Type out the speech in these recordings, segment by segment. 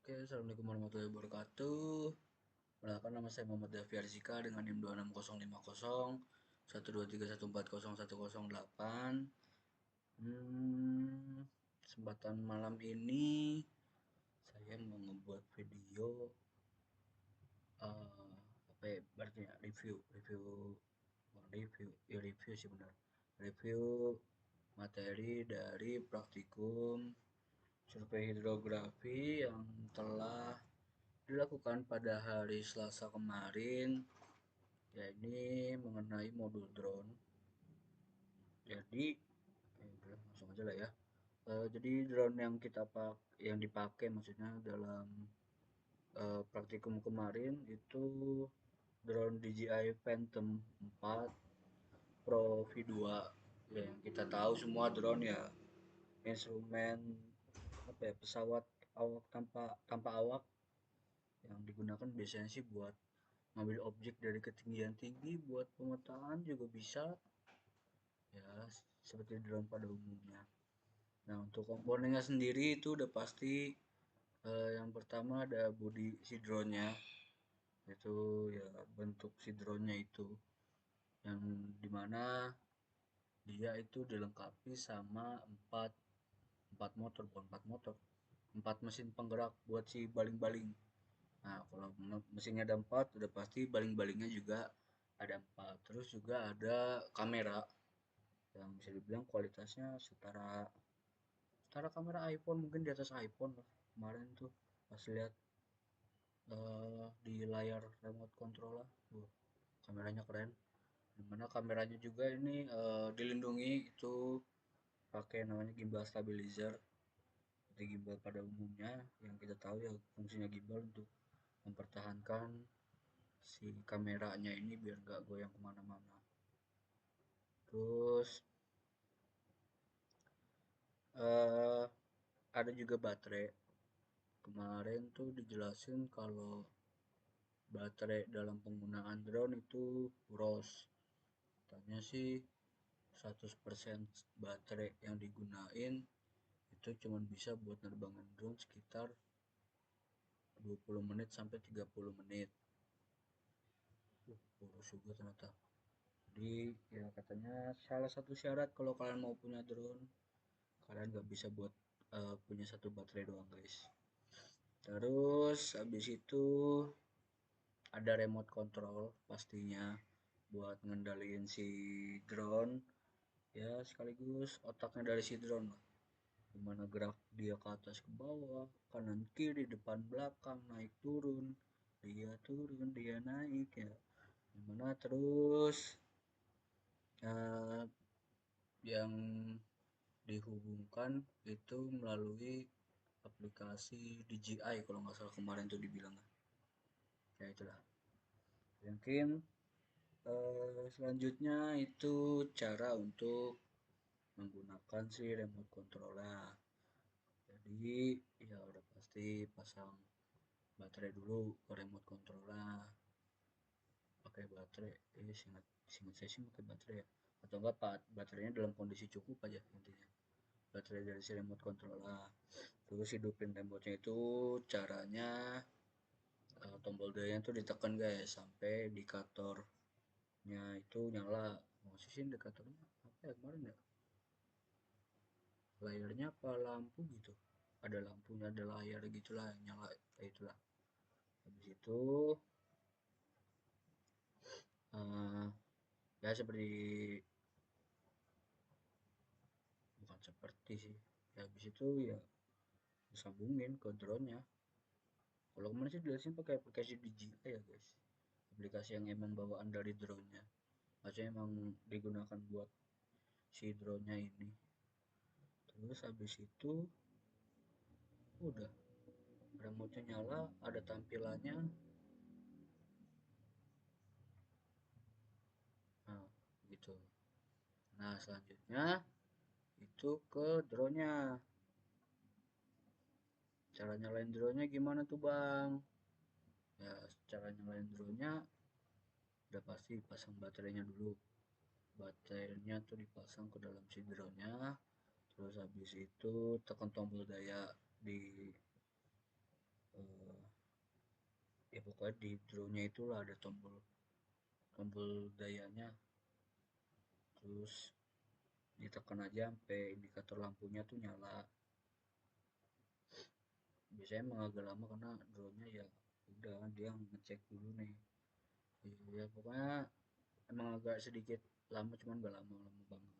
Oke, Assalamualaikum warahmatullahi wabarakatuh. Perkenalkan, nama saya Muhammad Dafi Arzika dengan NIM 26050 123140108. Kesempatan malam ini saya mau ngebuat video apa ya, berarti ya, review bukan review sih benar. Review materi dari praktikum survei hidrografi yang telah dilakukan pada hari Selasa kemarin, ya ini mengenai modul drone. Jadi, udah langsung aja lah ya. Jadi drone yang dipakai maksudnya dalam praktikum kemarin itu drone DJI Phantom 4 Pro V2. Ya, yang kita tahu semua drone ya instrumen apa ya, pesawat awak tanpa tanpa awak yang digunakan biasanya sih buat ngambil objek dari ketinggian tinggi, buat pemetaan juga bisa, ya seperti drone pada umumnya. Nah, untuk komponennya sendiri itu udah pasti, yang pertama ada bodi si drone-nya, itu ya bentuk si drone-nya itu, yang dimana dia itu dilengkapi sama empat empat motor, bukan empat motor, empat mesin penggerak buat si baling-baling. Nah, kalau mesinnya ada empat, udah pasti baling-balingnya juga ada empat. Terus juga ada kamera yang bisa dibilang kualitasnya setara setara kamera iPhone, mungkin di atas iPhone lah. Kemarin tuh pas lihat di layar remote control lah, kameranya keren. Dimana kameranya juga ini dilindungi itu pakai namanya gimbal stabilizer, seperti gimbal pada umumnya yang kita tahu ya, fungsinya gimbal untuk mempertahankan si kameranya ini biar nggak goyang kemana-mana. Terus eh ada juga baterai. Kemarin tuh dijelasin kalau baterai dalam penggunaan drone itu boros. Katanya sih 100% baterai yang digunain itu cuma bisa buat nerbangin drone sekitar 20 menit sampai 30 menit. Boros juga ternyata. Jadi ya katanya salah satu syarat kalau kalian mau punya drone, kalian nggak bisa buat punya satu baterai doang guys. Terus habis itu ada remote control pastinya buat ngendaliin si drone, ya sekaligus otaknya dari si drone lah, gimana gerak dia ke atas ke bawah, kanan kiri, depan belakang, naik turun dia naik ya, gimana. Terus eh, yang dihubungkan itu melalui aplikasi DJI kalau nggak salah kemarin tuh dibilang, ya itulah. Mungkin selanjutnya itu cara untuk menggunakan si remote controller. Jadi ya udah pasti pasang baterai dulu ke remote controller, pakai baterai, singkat singkat saya sih pakai baterai ya, atau enggak baterainya dalam kondisi cukup aja intinya, baterai dari si remote controller. Terus hidupin remote-nya itu caranya tombol dayanya tuh ditekan guys sampai indikatornya itu nyala. Masih sih indikatornya apa ya kemarin ya, layarnya apa lampu gitu, ada lampunya ada layar gitulah yang nyala kayak itulah. Habis itu eh, ya seperti, bukan seperti sih, ya habis itu ya disambungin ke drone-nya. Kalau kemarin sih jelasin pakai aplikasi DJI ya guys, aplikasi yang emang bawaan dari drone-nya, maksudnya emang digunakan buat si drone-nya ini. Terus habis itu udah remote-nya nyala, ada tampilannya. Nah, gitu. Nah, selanjutnya itu ke drone-nya. Cara nyalain drone-nya gimana tuh, Bang? Ya, cara nyalain drone-nya udah pasti pasang baterainya dulu. Baterainya tuh dipasang ke dalam si drone-nya. Terus habis itu tekan tombol daya di pokoknya di drone-nya itulah ada tombol tombol dayanya, terus ditekan aja sampai indikator lampunya tuh nyala. Biasanya emang agak lama karena drone-nya ya udah dia ngecek dulu nih. Ya pokoknya emang agak sedikit lama, cuman gak lama-lama banget.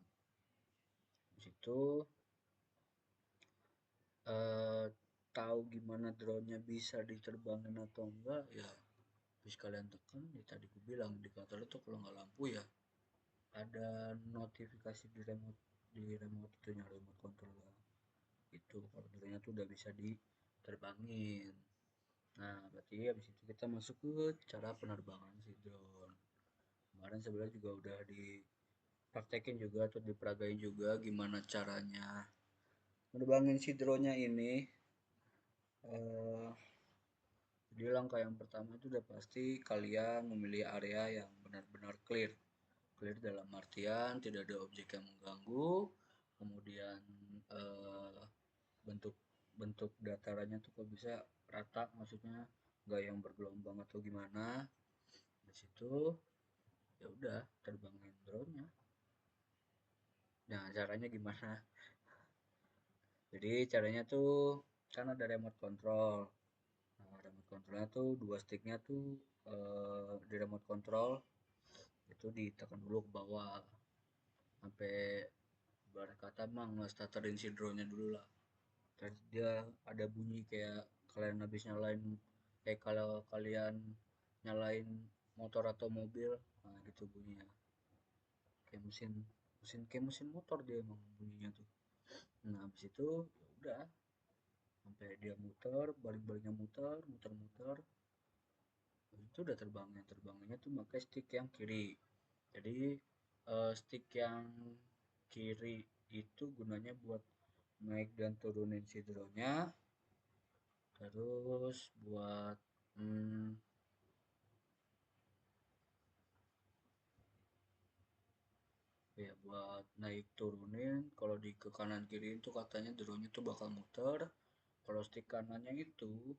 Di situ eh, tahu gimana drone-nya bisa diterbangin atau enggak ya, terus kalian tekan ya tadi gue bilang indikator itu kalau nggak lampu ya ada notifikasi di remote itunya, remote control itu kalau drone-nya tuh udah bisa diterbangin. Nah berarti habis itu kita masuk ke cara penerbangan si drone. Kemarin sebenarnya juga udah dipraktekin juga atau diperagain juga gimana caranya menerbangin si drone-nya ini. eh Jadi langkah yang pertama itu udah pasti kalian memilih area yang benar-benar clear. Clear dalam artian tidak ada objek yang mengganggu, kemudian eh, bentuk bentuk datarannya tuh kok bisa rata, maksudnya nggak yang bergelombang atau gimana. Di situ ya udah terbangin drone-nya. Nah, caranya gimana? Jadi caranya tuh kan ada remote control. Nah, remote controlnya tuh dua sticknya tuh di remote control itu ditekan dulu ke bawah sampai ibarat kata mah nge-starterin si drone-nya dulu lah. Terus dia ada bunyi kayak kalian habis nyalain, kayak kalau kalian nyalain motor atau mobil, nah gitu bunyinya. Kayak mesin mesin kayak mesin motor dia emang bunyinya tuh. Nah, habis itu ya udah sampai dia muter, balik-baliknya muter, muter-muter. Itu udah terbangnya tuh pakai stick yang kiri. Jadi stick yang kiri itu gunanya buat naik dan turunin si drone-nya, terus buat hmm, ya buat naik turunin. Kalau di ke kanan kiri itu katanya drone-nya tuh bakal muter. Kalau stick kanannya itu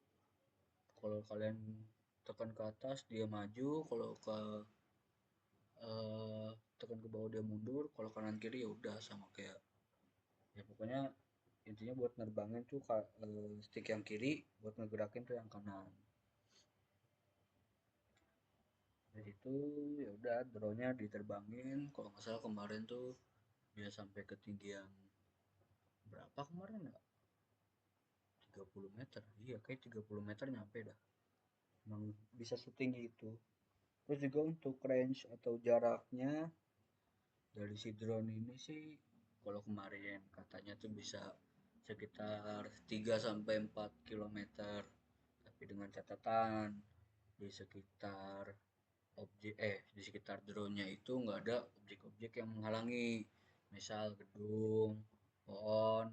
kalau kalian tekan ke atas dia maju, kalau ke tekan ke bawah dia mundur, kalau kanan kiri ya udah sama kayak, ya pokoknya intinya buat nerbangin tuh stick yang kiri, buat ngegerakin tuh yang kanan. Dari itu ya udah drone-nya diterbangin, kalau nggak salah kemarin tuh dia sampai ketinggian berapa kemarin ya, 30 meter, iya kayak 30 meter nyampe dah, emang bisa setinggi itu. Terus juga untuk range atau jaraknya dari si drone ini sih, kalau kemarin katanya tuh bisa sekitar 3 sampai 4 kilometer. Tapi dengan catatan di sekitar di sekitar drone-nya itu nggak ada objek-objek yang menghalangi. Misal gedung, pohon,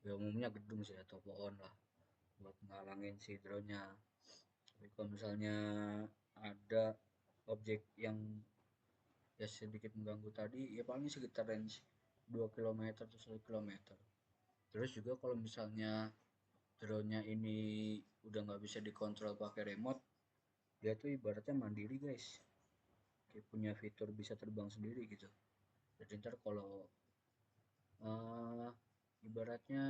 ya umumnya gedung sih atau pohon lah buat menghalangin si drone-nya. Tapi kalau misalnya ada objek yang ya sedikit mengganggu tadi ya paling sekitar range 2 kilometer atau 1 kilometer. Terus juga kalau misalnya drone-nya ini udah nggak bisa dikontrol pakai remote, dia tuh ibaratnya mandiri guys, kayak punya fitur bisa terbang sendiri gitu. Jadi ntar kalau ibaratnya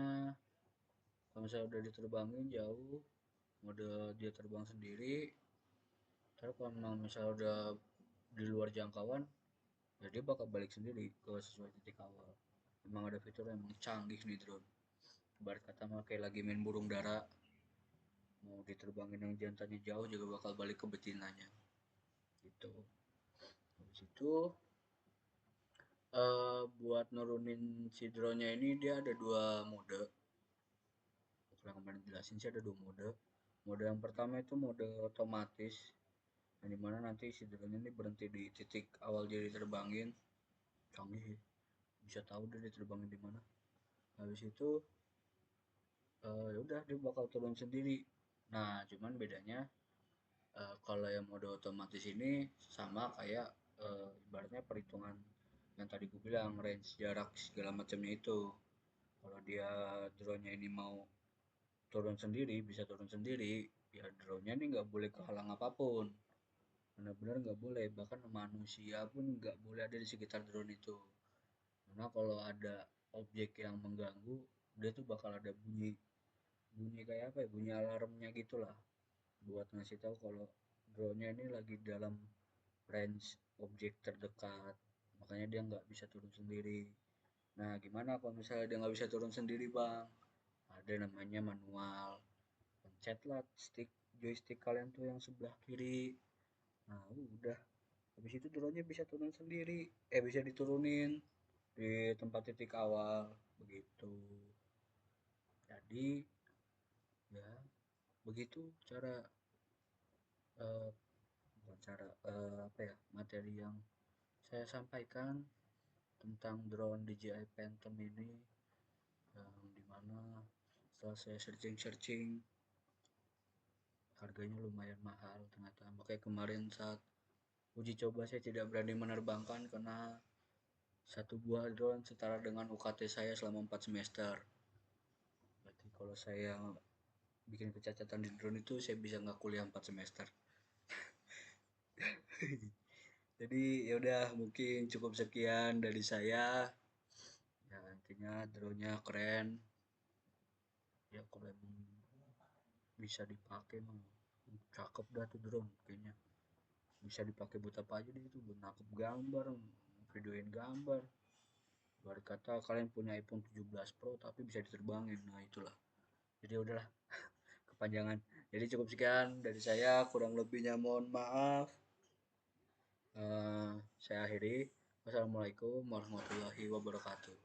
kalau misalnya udah diterbangin jauh, mode dia terbang sendiri, ntar kalau memang misalnya udah di luar jangkauan ya dia bakal balik sendiri ke sesuai titik awal. Memang ada fitur yang emang canggih nih drone, ibarat kata mah kayak lagi main burung dara, mau diterbangin yang jantannya jauh juga bakal balik ke betinanya gitu. Habis itu buat nurunin si drone-nya ini dia ada dua mode. Yang kemarin jelasin sih ada dua mode. Mode yang pertama itu mode otomatis, yang dimana nanti si drone ini berhenti di titik awal dia diterbangin. Canggih, bisa tahu dia diterbangin di mana. Habis itu ya udah dia bakal turun sendiri. Nah, cuman bedanya kalau yang mode otomatis ini sama kayak ibaratnya perhitungan yang tadi gue bilang range jarak segala macamnya itu. Kalau dia drone-nya ini mau turun sendiri, bisa turun sendiri, ya drone-nya ini nggak boleh kehalang apapun, benar-benar nggak boleh, bahkan manusia pun nggak boleh ada di sekitar drone itu, karena kalau ada objek yang mengganggu, dia tuh bakal ada bunyi bunyi kayak apa ya, bunyi alarmnya gitulah, buat ngasih tahu kalau drone-nya ini lagi dalam range objek terdekat, makanya dia nggak bisa turun sendiri. Nah, gimana kalau misalnya dia nggak bisa turun sendiri, Bang? Ada namanya manual. Pencetlah joystick kalian tuh yang sebelah kiri. Nah, udah. Habis itu drone-nya bisa turun sendiri. Bisa diturunin di tempat titik awal. Begitu. Jadi, ya, begitu cara, eh, bukan cara, apa ya, materi yang saya sampaikan tentang drone DJI Phantom ini, yang dimana setelah saya searching-searching, harganya lumayan mahal ternyata. Makanya kemarin saat uji coba saya tidak berani menerbangkan karena satu buah drone setara dengan UKT saya selama 4 semester. Berarti kalau saya bikin kecacatan di drone itu saya bisa nggak kuliah 4 semester. Jadi ya udah, mungkin cukup sekian dari saya. Ya intinya drone-nya keren. Ya kalau emang bisa dipakai mah cakep dah tuh drone kayaknya. Bisa dipakai buat apa aja deh, itu buat nangkep gambar, videoin gambar. Ibarat kata kalian punya iPhone 17 Pro tapi bisa diterbangin, nah itulah. Jadi udahlah, kepanjangan. Jadi cukup sekian dari saya, kurang lebihnya mohon maaf. Saya akhiri. Wassalamualaikum warahmatullahi wabarakatuh.